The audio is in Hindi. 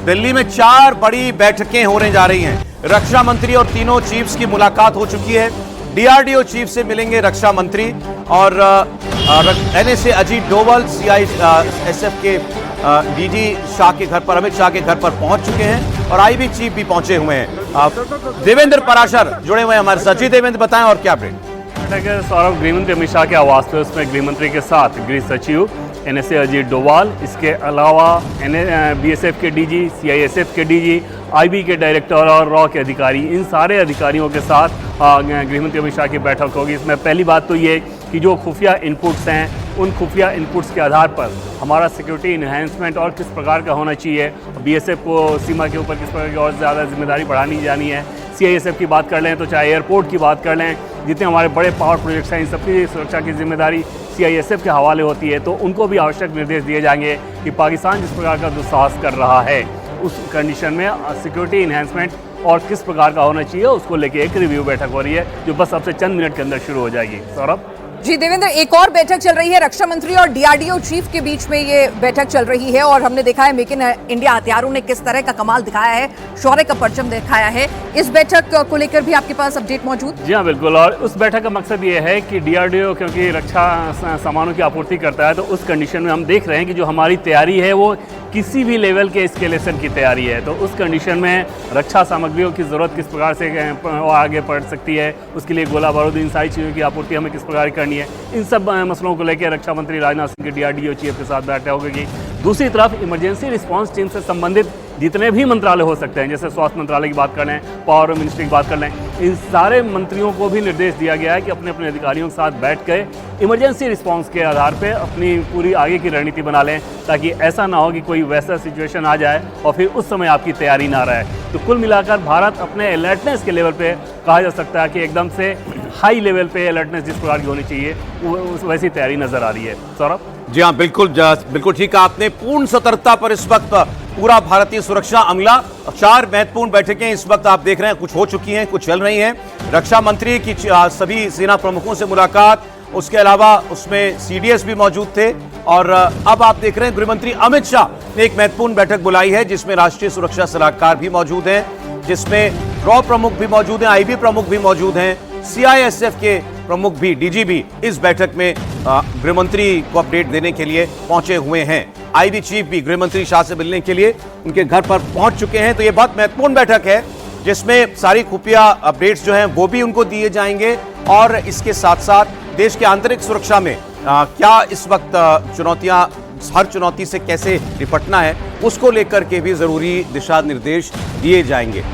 दिल्ली में 4 बड़ी बैठकें होने जा रही हैं। रक्षा मंत्री और तीनों चीफ्स की मुलाकात हो चुकी है। डीआरडीओ चीफ से मिलेंगे रक्षा मंत्री और एनएसए अजीत डोवल सीआईएसएफ के डीजी शाह के घर पर, अमित शाह के घर पर पहुंच चुके हैं और आईबी चीफ भी पहुंचे हुए हैं। देवेंद्र पराशर जुड़े हुए हैं हमारे साथ। जी देवेंद्र, बताएं और क्या अपडेट? सौरभ, गृहमंत्री अमित शाह के आवास पर उसमें गृहमंत्री के साथ गृह सचिव एनएसए अजीत डोवाल, इसके अलावा बीएसएफ के डीजी, सीआईएसएफ के डीजी, आईबी के डायरेक्टर और रॉ के अधिकारी, इन सारे अधिकारियों के साथ गृहमंत्री अमित शाह की बैठक होगी। इसमें पहली बात तो ये कि जो खुफिया इनपुट्स हैं, उन खुफिया इनपुट्स के आधार पर हमारा सिक्योरिटी इन्हेंसमेंट और किस प्रकार का होना चाहिए, बीएसएफ को सीमा के ऊपर किस प्रकार की और ज़्यादा जिम्मेदारी बढ़ानी जानी है, सीआईएसएफ की बात कर लें तो चाहे एयरपोर्ट की बात कर लें, जितने हमारे बड़े पावर प्रोजेक्ट्स हैं, इन सबकी सुरक्षा की जिम्मेदारी सीआईएसएफ के हवाले होती है। तो उनको भी आवश्यक निर्देश दिए जाएंगे कि पाकिस्तान जिस प्रकार का दुस्साहस कर रहा है, उस कंडीशन में सिक्योरिटी इन्हेंसमेंट और किस प्रकार का होना चाहिए, उसको लेके एक रिव्यू बैठक हो रही है, जो बस अब से चंद मिनट के अंदर शुरू हो जाएगी। सौरभ जी देवेंद्र, एक और बैठक चल रही है रक्षा मंत्री और डीआरडीओ चीफ के बीच में। ये बैठक चल रही है और हमने देखा है मेक इन इंडिया हथियारों ने किस तरह का कमाल दिखाया है, शौर्य का परचम दिखाया है। इस बैठक को लेकर भी आपके पास अपडेट मौजूद? जी हाँ, बिल्कुल। और उस बैठक का मकसद ये है कि डीआरडीओ क्योंकि रक्षा सामानों की आपूर्ति करता है, तो उस कंडीशन में हम देख रहे हैं कि जो हमारी तैयारी है वो किसी भी लेवल के एस्केलेशन की तैयारी है। तो उस कंडीशन में रक्षा सामग्रियों की ज़रूरत किस प्रकार से आगे बढ़ सकती है, उसके लिए गोला बारूद, इन सारी चीज़ों की आपूर्ति हमें किस प्रकार करनी है, इन सब मसलों को लेकर रक्षा मंत्री राजनाथ सिंह के डीआरडीओ चीफ के साथ बैठक होगी। दूसरी तरफ इमरजेंसी रिस्पांस टीम से संबंधित जितने भी मंत्रालय हो सकते हैं, जैसे स्वास्थ्य मंत्रालय की बात कर लें, पावर मिनिस्ट्री की बात कर लें, इन सारे मंत्रियों को भी निर्देश दिया गया है कि अपने अपने अधिकारियों के साथ बैठ कर इमरजेंसी रिस्पांस के आधार पे अपनी पूरी आगे की रणनीति बना लें, ताकि ऐसा ना हो कि कोई वैसा सिचुएशन आ जाए और फिर उस समय आपकी तैयारी ना रहे। तो कुल मिलाकर भारत अपने अलर्टनेस के लेवल पे कहा जा सकता है कि एकदम से हाई लेवल पे अलर्टनेस जिस प्रकार की होनी चाहिए वैसी तैयारी नजर आ रही है। सौरभ जी हाँ, बिल्कुल ठीक है आपने। पूर्ण सतर्कता पर इस वक्त पूरा भारतीय सुरक्षा अमला। 4 महत्वपूर्ण बैठकें इस वक्त आप देख रहे हैं, कुछ हो चुकी हैं, कुछ चल रही हैं। रक्षा मंत्री की सभी सेना प्रमुखों से मुलाकात, उसके अलावा उसमें सीडीएस भी मौजूद थे और अब आप देख रहे हैं गृहमंत्री अमित शाह ने एक महत्वपूर्ण बैठक बुलाई है, जिसमें राष्ट्रीय सुरक्षा सलाहकार भी मौजूद हैं, जिसमें रॉ प्रमुख भी मौजूद हैं, आईबी प्रमुख भी मौजूद हैं, सीआईएसएफ के प्रमुख भी, डीजी भी इस बैठक में गृहमंत्री को अपडेट देने के लिए पहुंचे हुए हैं। आईबी चीफ भी गृहमंत्री शाह से मिलने के लिए उनके घर पर पहुंच चुके हैं। तो ये बहुत महत्वपूर्ण बैठक है, जिसमें सारी खुफिया अपडेट्स जो हैं वो भी उनको दिए जाएंगे और इसके साथ साथ देश के आंतरिक सुरक्षा में क्या इस वक्त चुनौतियां, हर चुनौती से कैसे निपटना है, उसको लेकर के भी जरूरी दिशा निर्देश दिए जाएंगे।